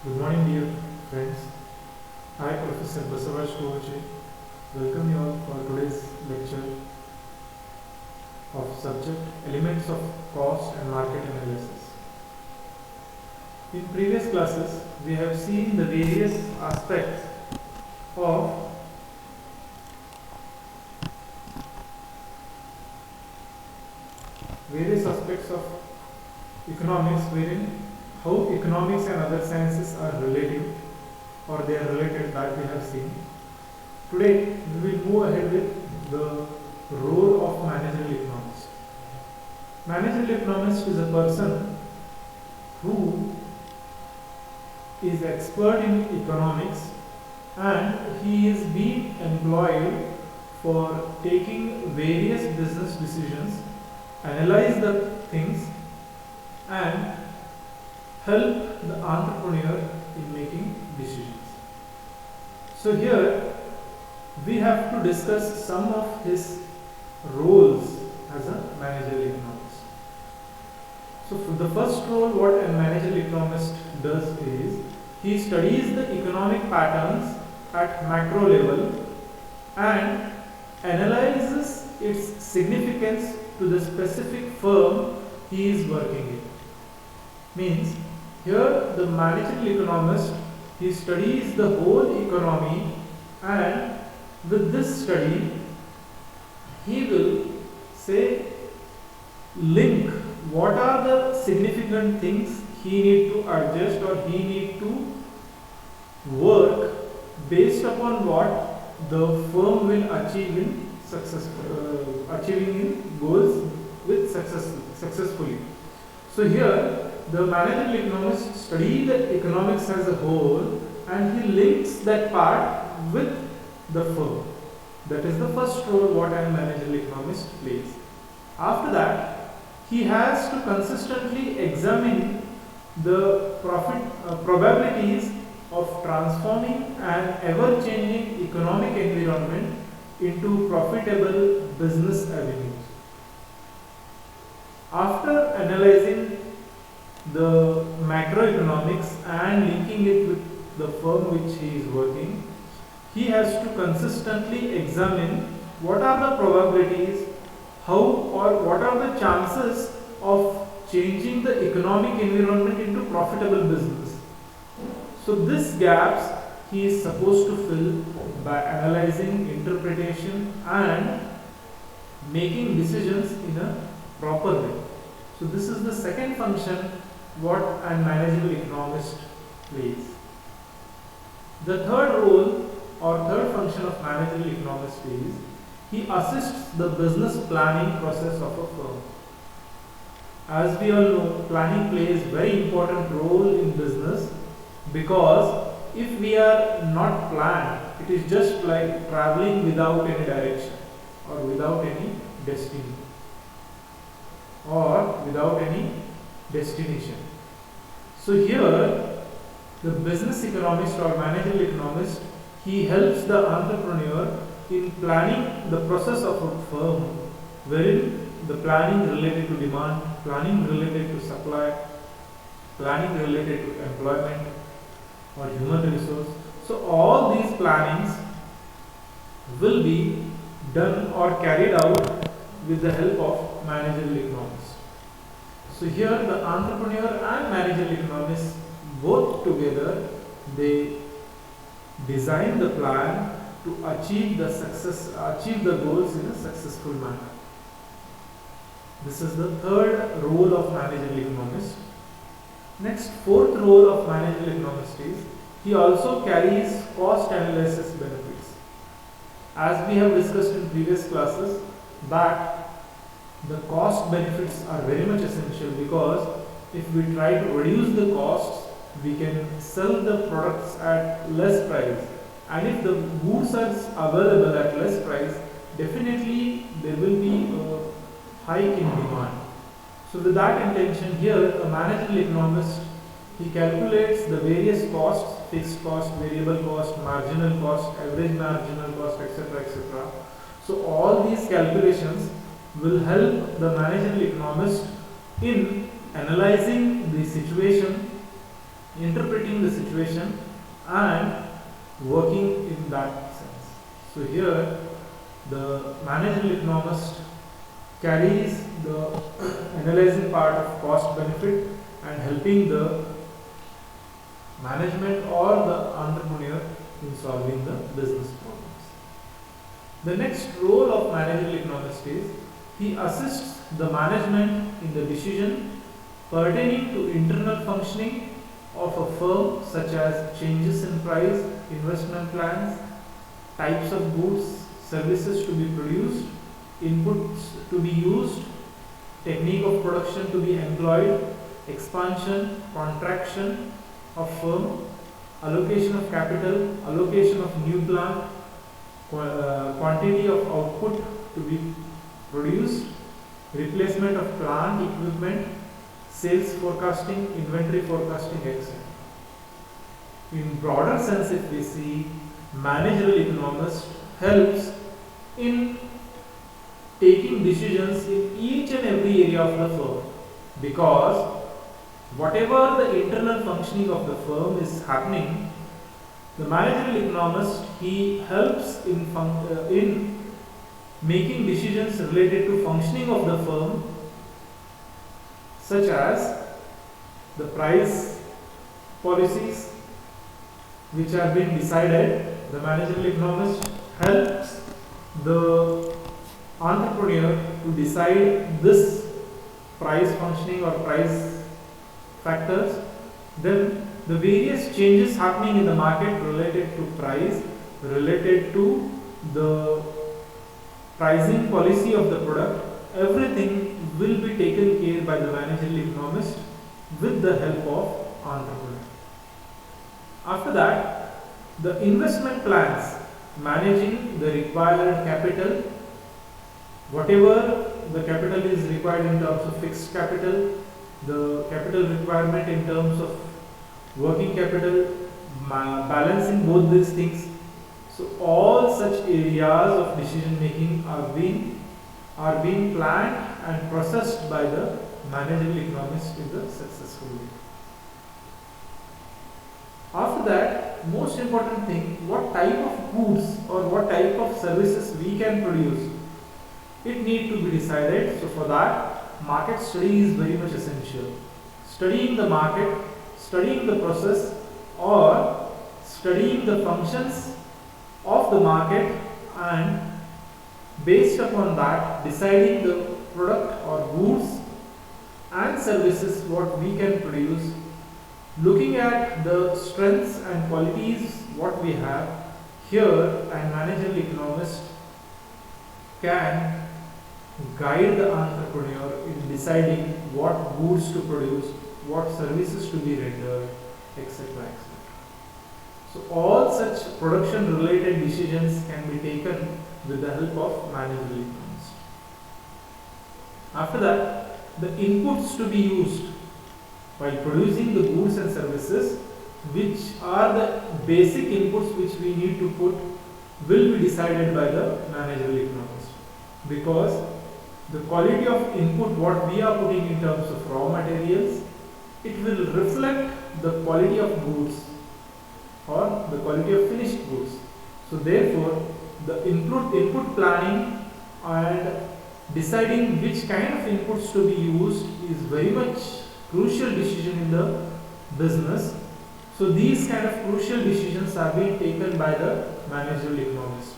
Good morning, dear friends. I, Professor Basavaraj Kovache, welcome you all for today's lecture of subject Elements of Cost and Market Analysis. In previous classes, we have seen the various aspects of economics, wherein how economics and other sciences are relative or they are related, that we have seen. Today we will move ahead with the role of managerial economist. Managerial economist is a person who is expert in economics and he is being employed for taking various business decisions, analyze the things and help the entrepreneur in making decisions. So here we have to discuss some of his roles as a managerial economist. So for the first role, what a managerial economist does is he studies the economic patterns at macro level and analyzes its significance to the specific firm he is working in. Means here the managerial economist, he studies the whole economy and with this study he will say link what are the significant things he need to adjust or he need to work based upon what the firm will achieve in achieving in goals with successfully. So here the managerial economist study the economics as a whole and he links that part with the firm. That is the first role what a managerial economist plays. After that, he has to consistently examine the probabilities of transforming an ever-changing economic environment into profitable business avenues. After analyzing the macroeconomics and linking it with the firm which he is working, he has to consistently examine what are the probabilities, how or what are the chances of changing the economic environment into profitable business. So these gaps he is supposed to fill by analyzing, interpretation and making decisions in a proper way. So this is the second function what a managerial economist plays. The third role or third function of managerial economist is he assists the business planning process of a firm. As we all know, planning plays very important role in business because if we are not planned, it is just like traveling without any direction or without any destiny or without any destination. So here the business economist or managerial economist, he helps the entrepreneur in planning the process of a firm, wherein the planning related to demand, planning related to supply, planning related to employment or human resource. So all these plannings will be done or carried out with the help of managerial economists. So here the entrepreneur and managerial economists both together, they design the plan to achieve the goals in a successful manner. This is the third role of managerial economist. Next, fourth role of managerial economist is he also carries cost analysis benefits. As we have discussed in previous classes, that the cost benefits are very much essential because if we try to reduce the costs, we can sell the products at less price, and if the goods are available at less price, definitely there will be a hike in demand. So with that intention, here a managerial economist, he calculates the various costs, fixed cost, variable cost, marginal cost, average marginal cost, etc., etc. So all these calculations will help the managerial economist in analyzing the situation interpreting the situation and working in that sense. So here the managerial economist carries the analyzing part of cost benefit and helping the management or the entrepreneur in solving the business problems. The next role of managerial economist is he assists the management in the decision pertaining to internal functioning of a firm, such as changes in price, investment plans, types of goods, services to be produced, inputs to be used, technique of production to be employed, expansion, contraction of firm, allocation of capital, allocation of new plant, quantity of output to be produced, replacement of plant equipment, sales forecasting, inventory forecasting, etc. In broader sense, if we see, managerial economist helps in taking decisions in each and every area of the firm, because whatever the internal functioning of the firm is happening, the managerial economist, he helps in making decisions related to functioning of the firm, such as the price policies which are being decided. The managerial economist helps the entrepreneur to decide this price functioning or price factors. Then the various changes happening in the market related to price, related to the pricing policy of the product, everything will be taken care by the managerial economist with the help of entrepreneur. After that, the investment plans, managing the required capital, whatever the capital is required in terms of fixed capital, the capital requirement in terms of working capital, balancing both these things. So all such areas of decision making are being planned and processed by the managerial economist in the successful way. After that, most important thing, what type of goods or what type of services we can produce, it need to be decided. So for that, market study is very much essential. Studying the market, studying the process, or studying the functions of the market, and based upon that deciding the product or goods and services what we can produce, looking at the strengths and qualities what we have here, and managerial economist can guide the entrepreneur in deciding what goods to produce, what services to be rendered, etc. etc. So all such production related decisions can be taken with the help of managerial economist. After that, the inputs to be used while producing the goods and services, which are the basic inputs which we need to put, will be decided by the managerial economist, because the quality of input what we are putting in terms of raw materials, it will reflect the quality of goods or the quality of finished goods. So therefore, the input planning and deciding which kind of inputs to be used is very much crucial decision in the business. So these kind of crucial decisions are being taken by the managerial economist.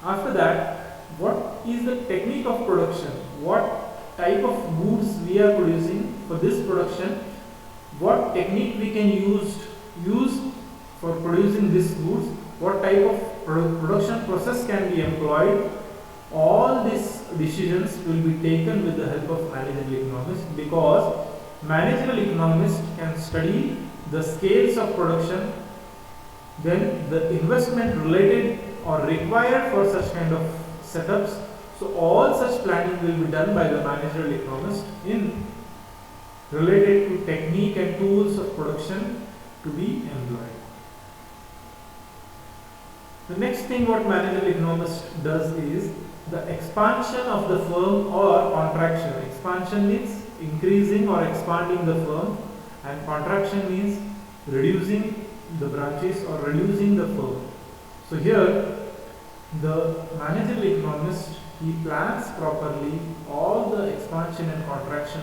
After that, what is the technique of production? What type of goods we are producing for this production? What technique we can use for producing these goods? What type of production process can be employed? All these decisions will be taken with the help of managerial economist, because managerial economist can study the scales of production, then the investment related or required for such kind of setups. So all such planning will be done by the managerial economist in related to technique and tools of production to be employed. The next thing what managerial economist does is the expansion of the firm or contraction. Expansion means increasing or expanding the firm, and contraction means reducing the branches or reducing the firm. So here the managerial economist, he plans properly all the expansion and contraction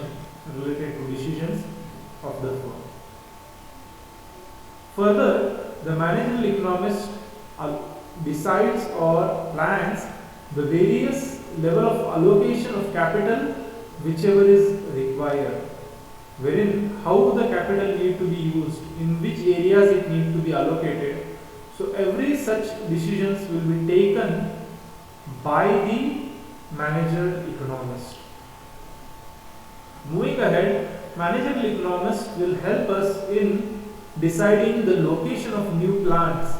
related to decisions of the firm. Further, the managerial economist decides or plans the various level of allocation of capital whichever is required, wherein how the capital need to be used, in which areas it need to be allocated. So every such decisions will be taken by the managerial economist. Moving ahead, managerial economist will help us in deciding the location of new plants,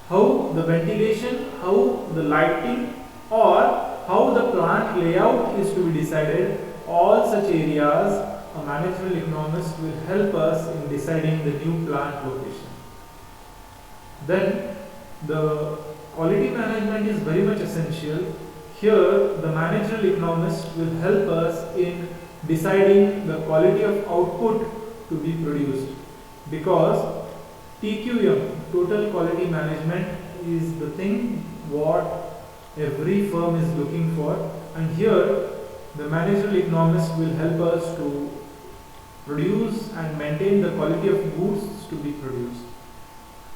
how the ventilation, how the lighting, or how the plant layout is to be decided. All such areas a managerial economist will help us in deciding the new plant location. Then the quality management is very much essential. Here the managerial economist will help us in deciding the quality of output to be produced, because TQM, total quality management, is the thing what every firm is looking for, and here the managerial economist will help us to produce and maintain the quality of goods to be produced.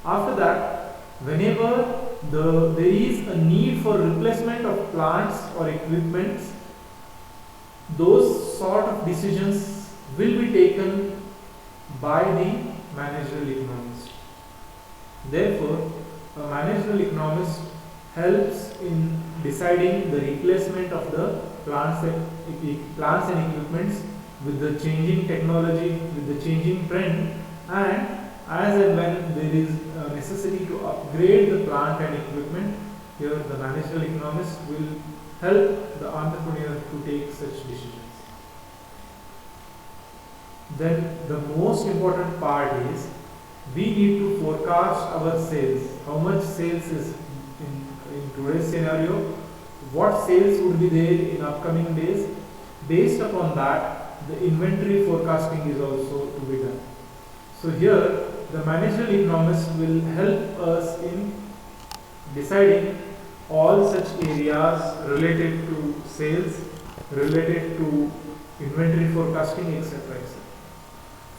After that, whenever there is a need for replacement of plants or equipments, those sort of decisions will be taken by the managerial economist. Therefore, a managerial economist helps in deciding the replacement of the plants and equipments with the changing technology, with the changing trend, and as and when there is a necessity to upgrade the plant and equipment, here the managerial economist will help the entrepreneur to take such decisions. Then the most important part is we need to forecast our sales. How much sales is in today's scenario, what sales would be there in upcoming days. Based upon that, the inventory forecasting is also to be done. So here the managerial economist will help us in deciding all such areas related to sales, related to inventory forecasting, etc.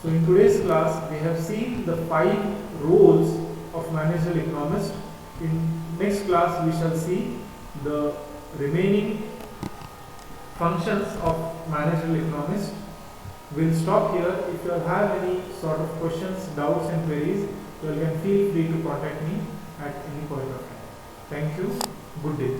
So in today's class we have seen the 5 roles of managerial economist. In next class we shall see the remaining functions of managerial economist. We'll stop here. If you have any sort of questions, doubts and queries, you can feel free to contact me at any point of time. Thank you. Good day.